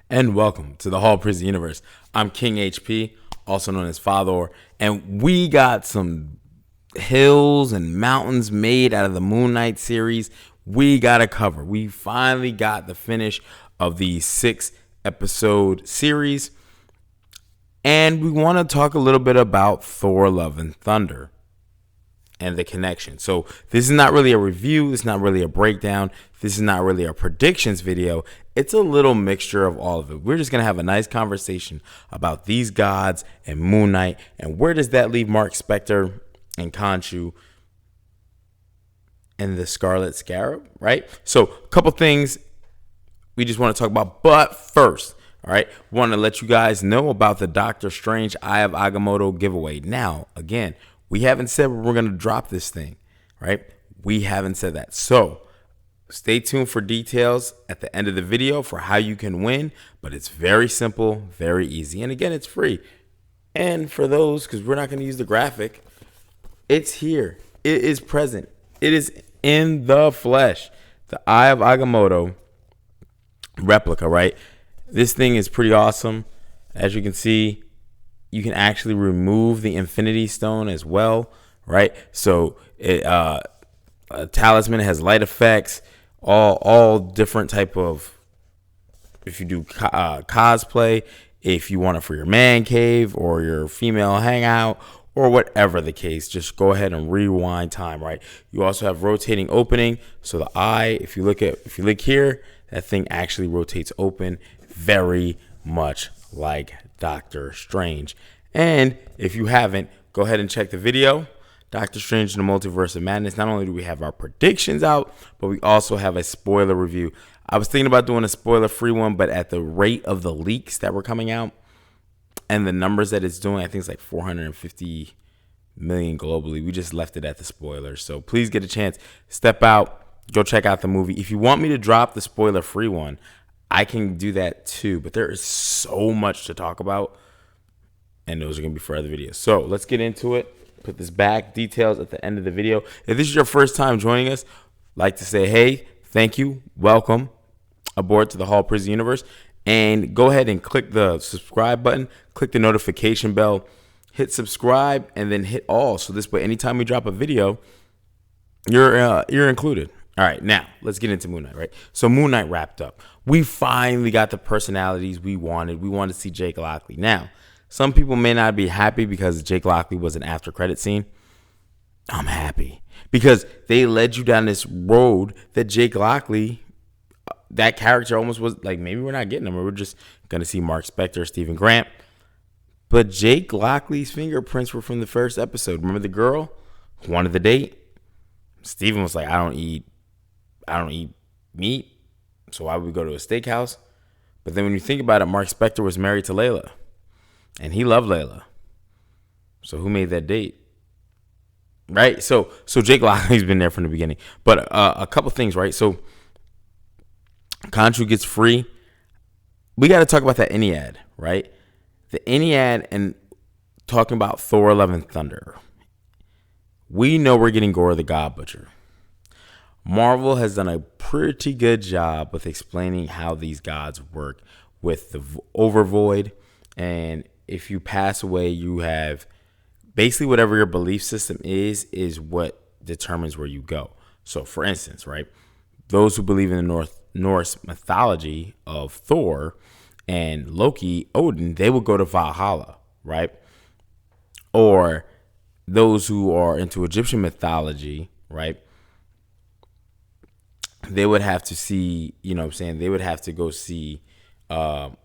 And welcome to the Hall Prison Universe. I'm King HP, also known as Father, and we got some hills and mountains made out of the Moon Knight series we got to cover. We finally got the finish of the 6-episode series, and we want to talk a little bit about Thor Love and Thunder and the connection. So this is not really a review. It's not really a breakdown. This is not really a predictions video. It's a little mixture of all of it. We're just going to have a nice conversation about these gods and Moon Knight, and where does that leave Mark Spector and Khonshu and the Scarlet Scarab, right? So a couple things we just want to talk about. But first, all right, want to let you guys know about the Doctor Strange Eye of Agomatto giveaway. Now, again, we haven't said we're going to drop this thing, right? We haven't said that. So stay tuned for details at the end of the video for how you can win. But it's very simple, very easy. And again, it's free. And for those, because we're not going to use the graphic, it's here. It is present. It is in the flesh. The Eye of Agomatto replica, right? This thing is pretty awesome. As you can see, you can actually remove the Infinity Stone as well, right? So a talisman has light effects, all different type of. If you do cosplay, if you want it for your man cave or your female hangout or whatever the case, just go ahead and rewind time, right? You also have rotating opening, so the eye. If you look here, that thing actually rotates open, very much like Doctor Strange. And if you haven't, go ahead and check the video, Doctor Strange in the Multiverse of Madness. Not only do we have our predictions out, but we also have a spoiler review. I was thinking about doing a spoiler-free one, but at the rate of the leaks that were coming out and the numbers that it's doing, I think it's like 450 million globally. We just left it at the spoilers. So please get a chance, step out, go check out the movie. If you want me to drop the spoiler-free one, I can do that too, but there is so much to talk about, and those are going to be for other videos. So let's get into it. Put this back. Details at the end of the video. If this is your first time joining us, I'd like to say, hey, thank you. Welcome aboard to the Hall Prison Universe. And go ahead and click the subscribe button. Click the notification bell. Hit subscribe and then hit all. So this way, anytime we drop a video, you're included. All right, now let's get into Moon Knight, right? So Moon Knight wrapped up. We finally got the personalities we wanted. We wanted to see Jake Lockley. Now, some people may not be happy because Jake Lockley was an after credit scene. I'm happy because they led you down this road that Jake Lockley, that character almost was like, maybe we're not getting him. We're just going to see Mark Spector, Stephen Grant. But Jake Lockley's fingerprints were from the first episode. Remember the girl who wanted the date? Stephen was like, I don't eat meat, so why would we go to a steakhouse? But then when you think about it, Mark Spector was married to Layla, and he loved Layla. So who made that date? Right? So Jake Lockley's been there from the beginning. But a couple things, right? So Khonshu gets free. We got to talk about that Ennead, right? The Ennead, and talking about Thor, Love, and Thunder. We know we're getting Gorr the God Butcher. Marvel has done a pretty good job with explaining how these gods work with the Overvoid. And if you pass away, you have basically whatever your belief system is what determines where you go. So for instance, right, those who believe in the Norse mythology of Thor and Loki, Odin, they will go to Valhalla, right? Or those who are into Egyptian mythology, right, they would have to see, they would have to go see, well,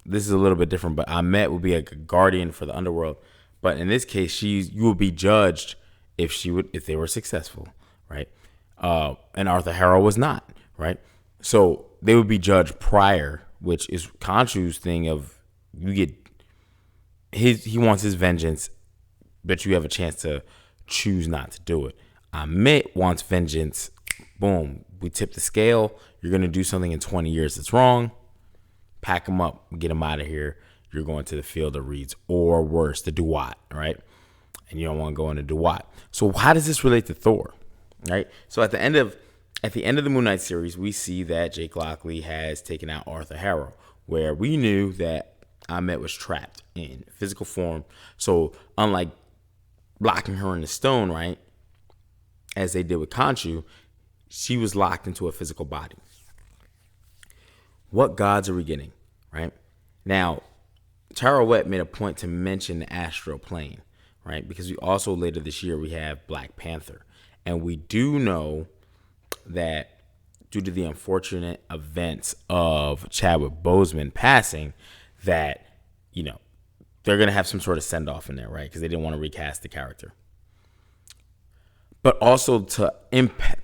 this is a little bit different, but Amet would be a guardian for the underworld. But in this case, you would be judged if they were successful, right? And Arthur Harrow was not, right? So they would be judged prior, which is Khonshu's thing of he wants his vengeance, but you have a chance to choose not to do it. Amet wants vengeance. Boom, we tip the scale. You're going to do something in 20 years that's wrong. Pack them up, get them out of here. You're going to the field of reeds, or worse, the Duat, right? And you don't want to go into Duat. So how does this relate to Thor, right? So at the end of the Moon Knight series, we see that Jake Lockley has taken out Arthur Harrow, where we knew that Ammit was trapped in physical form. So unlike locking her in the stone, right, as they did with Khonshu, she was locked into a physical body. What gods are we getting, right? Now, Tara Wet made a point to mention the astral plane, right? Because we also later this year we have Black Panther. And we do know that due to the unfortunate events of Chadwick Boseman passing, that, you know, they're going to have some sort of send-off in there, right? Because they didn't want to recast the character. But also to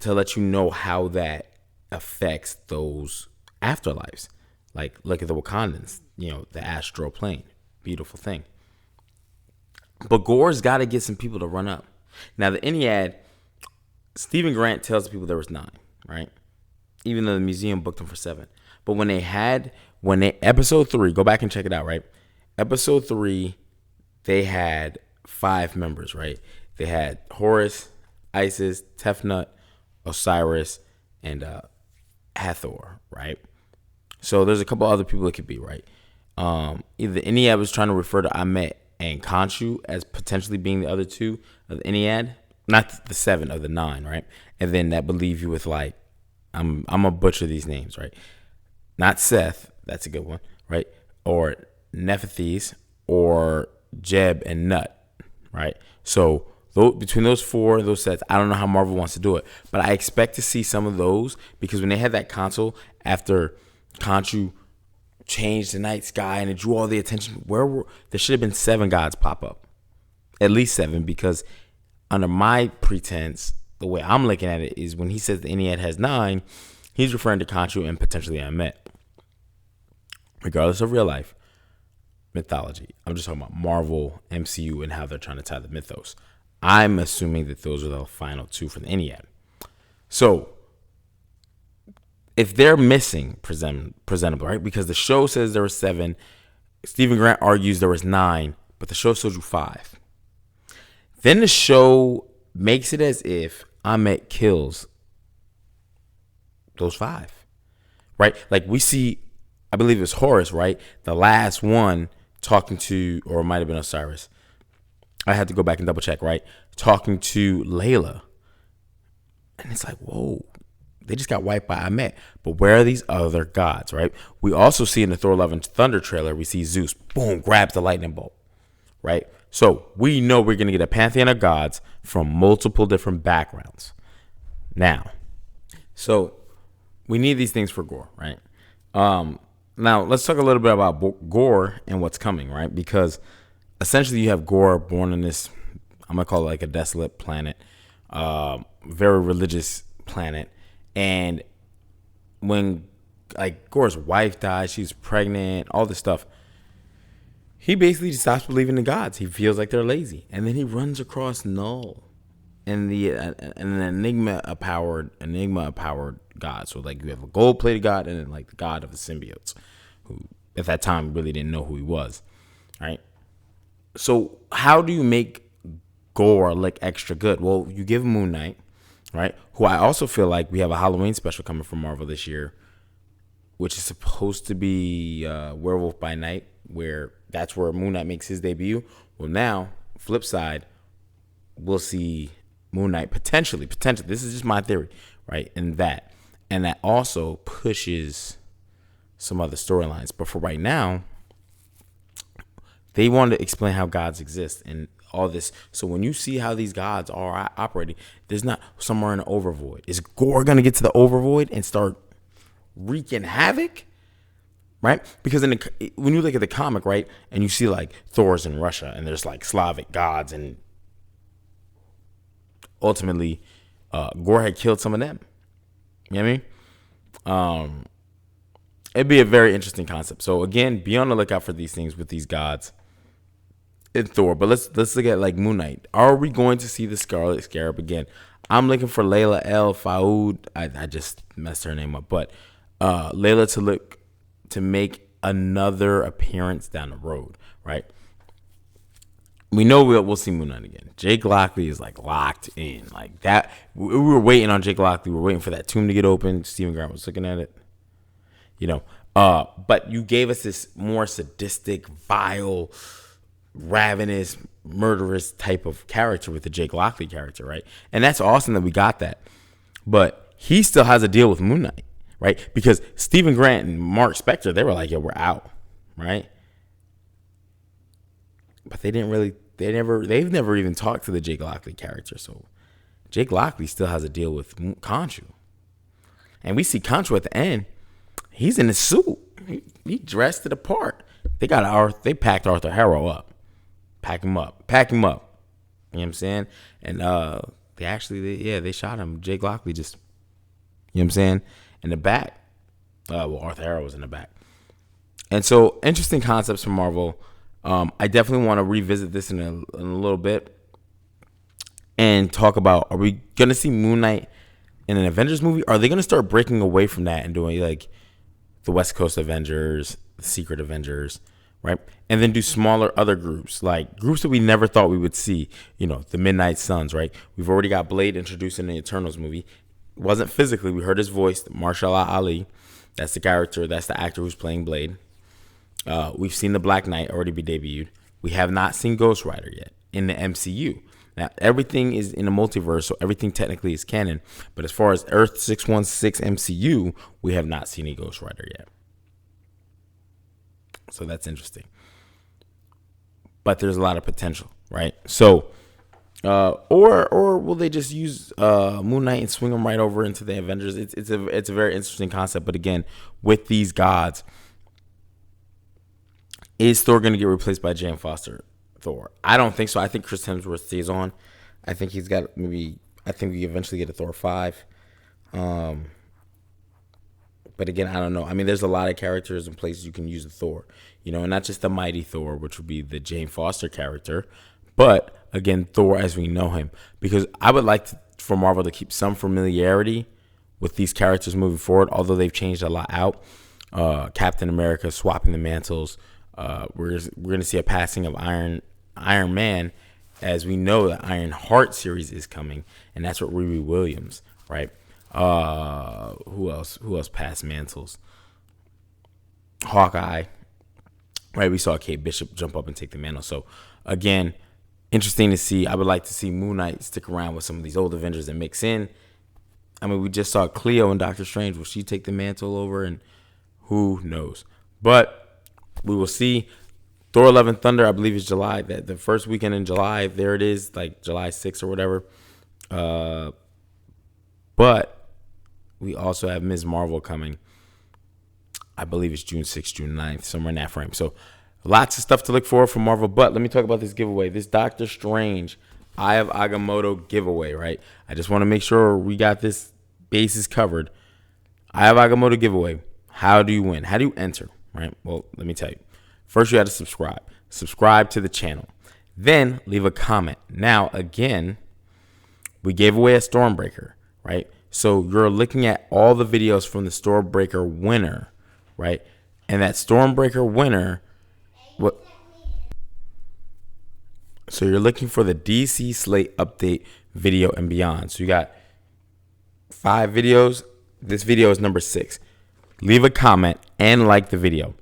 let you know how that affects those afterlives. Like, look at the Wakandans, you know, the astral plane. Beautiful thing. But Gorr's got to get some people to run up. Now, the Ennead, Stephen Grant tells the people there was 9, right? Even though the museum booked them for 7. But when episode 3, go back and check it out, right? Episode 3, they had 5 members, right? They had Horus, Isis, Tefnut, Osiris, and Hathor, right? So there's a couple other people it could be, right? Either Ennead was trying to refer to Ammit and Khonshu as potentially being the other 2 of the Ennead, not the 7 of the 9, right? And then that would leave you with, like, I'm gonna butcher these names, right? Not Seth, that's a good one, right? Or Nephthys, or Jeb and Nut, right? So between those 4, those sets, I don't know how Marvel wants to do it, but I expect to see some of those, because when they had that console after Khonshu changed the night sky and it drew all the attention, there should have been 7 gods pop up, at least 7, because under my pretense, the way I'm looking at it is when he says the Ennead has 9, he's referring to Khonshu and potentially Ammit. Regardless of real life mythology, I'm just talking about Marvel, MCU, and how they're trying to tie the mythos. I'm assuming that those are the final 2 for the Ennead. So if they're missing, presentable, right? Because the show says there were 7, Stephen Grant argues there was 9, but the show showed you 5. Then the show makes it as if Ammit kills those 5, right? Like we see, I believe it's Horus, right? The last one talking to, or it might have been Osiris. I had to go back and double check, right? Talking to Layla. And it's like, whoa, they just got wiped by Ammit. But where are these other gods, right? We also see in the Thor Love and Thunder trailer, we see Zeus, boom, grabs the lightning bolt, right? So we know we're going to get a pantheon of gods from multiple different backgrounds. Now, so we need these things for Gorr, right? Now, let's talk a little bit about Gorr and what's coming, right? Because essentially you have Gorr born in this, I'm going to call it like a desolate planet, very religious planet. And when like Gorr's wife dies, she's pregnant, all this stuff, he basically just stops believing in gods. He feels like they're lazy. And then he runs across Null and an enigma-powered god. So like you have a gold-plated god and then like the god of the symbiotes, who at that time really didn't know who he was, right? So how do you make Gorr look extra good? Well, you give Moon Knight, right? Who I also feel like we have a Halloween special coming from Marvel this year, which is supposed to be Werewolf by Night, where that's where Moon Knight makes his debut. Well, now, flip side, we'll see Moon Knight potentially, this is just my theory, right? And that also pushes some other storylines. But for right now, they wanted to explain how gods exist and all this. So when you see how these gods are operating, there's not somewhere in the overvoid. Is Gorr going to get to the overvoid and start wreaking havoc? Right? Because when you look at the comic, right, and you see like Thor's in Russia and there's like Slavic gods, and ultimately Gorr had killed some of them. You know what I mean? It'd be a very interesting concept. So again, be on the lookout for these things with these gods in Thor. But let's look at like Moon Knight. Are we going to see the Scarlet Scarab again? I'm looking for Layla El Faoud. I just messed her name up, but Layla to make another appearance down the road, right? We know we'll see Moon Knight again. Jake Lockley is like locked in, like that. We were waiting on Jake Lockley. We were waiting for that tomb to get open. Stephen Grant was looking at it, you know. But you gave us this more sadistic, vile, ravenous, murderous type of character with the Jake Lockley character, right? And that's awesome that we got that. But he still has a deal with Moon Knight, right? Because Stephen Grant and Mark Spector, they were like, "Yo, we're out," right? But they've never even talked to the Jake Lockley character. So Jake Lockley still has a deal with Khonshu, and we see Khonshu at the end. He's in a suit. He dressed to the part. They packed Arthur Harrow up. Pack him up. You know what I'm saying? And they shot him. Jake Lockley just, you know what I'm saying, in the back. Arthur Harrow was in the back. And so, interesting concepts from Marvel. I definitely want to revisit this in a little bit and talk about, are we going to see Moon Knight in an Avengers movie? Are they going to start breaking away from that and doing like the West Coast Avengers, the Secret Avengers, right? And then do smaller other groups, like groups that we never thought we would see, the Midnight Suns, right? We've already got Blade introduced in the Eternals movie. It wasn't physically. We heard his voice, Mahershala Ali. That's the character. That's the actor who's playing Blade. We've seen the Black Knight already be debuted. We have not seen Ghost Rider yet in the MCU. Now, everything is in a multiverse, so everything technically is canon. But as far as Earth 616 MCU, we have not seen a Ghost Rider yet. So that's interesting. But there's a lot of potential, right? So, or will they just use Moon Knight and swing them right over into the Avengers? It's a very interesting concept. But again, with these gods, is Thor going to get replaced by Jane Foster Thor? I don't think so. I think Chris Hemsworth stays on. I think he's got I think we eventually get a Thor 5. But again, I don't know. I mean, there's a lot of characters and places you can use a Thor, and not just the mighty Thor, which would be the Jane Foster character, but again, Thor as we know him. Because I would like for Marvel to keep some familiarity with these characters moving forward, although they've changed a lot out. Captain America swapping the mantles. We're going to see a passing of Iron Man, as we know the Iron Heart series is coming, and that's what Riri Williams, right? Who else passed mantles? Hawkeye, right? We saw Kate Bishop jump up and take the mantle. So again, interesting to see. I would like to see Moon Knight stick around with some of these old Avengers and mix in. I mean, we just saw Cleo and Doctor Strange. Will she take the mantle over? And who knows? But we will see. Thor: Love and Thunder, I believe, is July. The first weekend in July. There it is, like July 6th or whatever. But we also have Ms. Marvel coming. I believe it's June 6th, June 9th, somewhere in that frame. So lots of stuff to look forward from Marvel. But let me talk about this giveaway. This Doctor Strange Eye of Agamotto giveaway, right? I just want to make sure we got this bases covered. Eye of Agamotto giveaway. How do you win? How do you enter? Right? Well, let me tell you. First, you got to subscribe. Subscribe to the channel. Then leave a comment. Now, again, we gave away a Stormbreaker, right? So you're looking at all the videos from the Stormbreaker winner, right? And that Stormbreaker winner, so you're looking for the DC Slate update video and beyond. So you got 5 videos. This video is number 6. Leave a comment and like the video.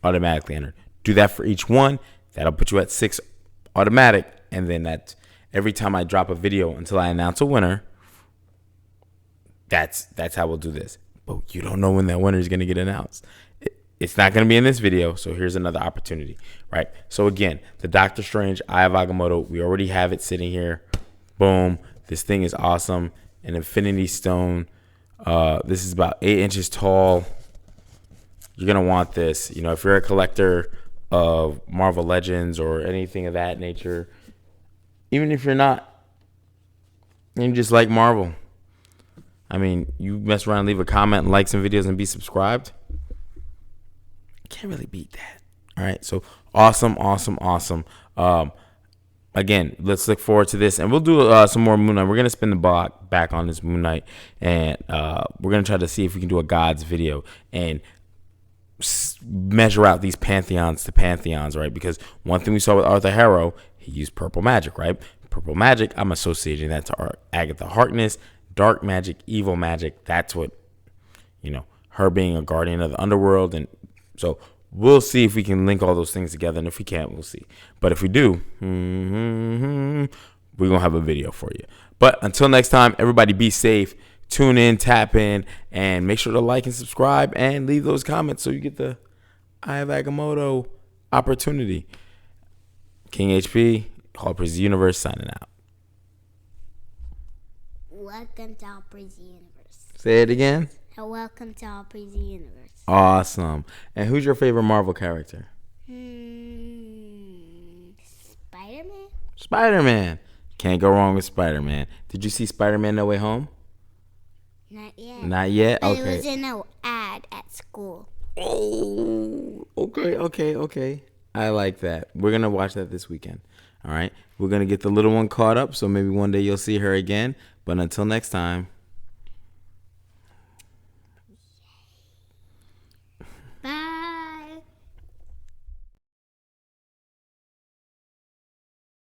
Automatically entered. Do that for each one. That'll put you at 6 automatic. And then that every time I drop a video until I announce a winner, that's how we'll do this. But you don't know when that winner is going to get announced. It's not going to be in this video. So here's another opportunity, right? So again, the Doctor Strange Eye of Agamotto, we already have it sitting here. Boom. This thing is awesome. An Infinity Stone. This is about 8 inches tall. You're going to want this. If you're a collector of Marvel Legends or anything of that nature, even if you're not, and you just like Marvel, I mean, you mess around, leave a comment, and like some videos, and be subscribed. Can't really beat that. All right. So awesome. Again, let's look forward to this, and we'll do some more Moon Knight. We're going to spin the block back on this Moon Knight, and we're going to try to see if we can do a Gods video and measure out these pantheons to pantheons, right? Because one thing we saw with Arthur Harrow, he used purple magic, right? Purple magic, I'm associating that to Agatha Harkness, dark magic, evil magic. That's what, her being a guardian of the underworld. And so we'll see if we can link all those things together. And if we can't, we'll see. But if we do, we're going to have a video for you. But until next time, everybody be safe. Tune in, tap in, and make sure to like and subscribe and leave those comments so you get the Eye of Agomatto opportunity. King HP, Harper's Universe, signing out. Welcome to Harper's Universe. Say it again. Welcome to Harper's Universe. Awesome. And who's your favorite Marvel character? Spider-Man? Spider-Man. Can't go wrong with Spider-Man. Did you see Spider-Man No Way Home? Not yet. Not yet? But Okay. it was in an ad at school. Oh, okay. I like that. We're going to watch that this weekend. All right. We're going to get the little one caught up, so maybe one day you'll see her again. But until next time.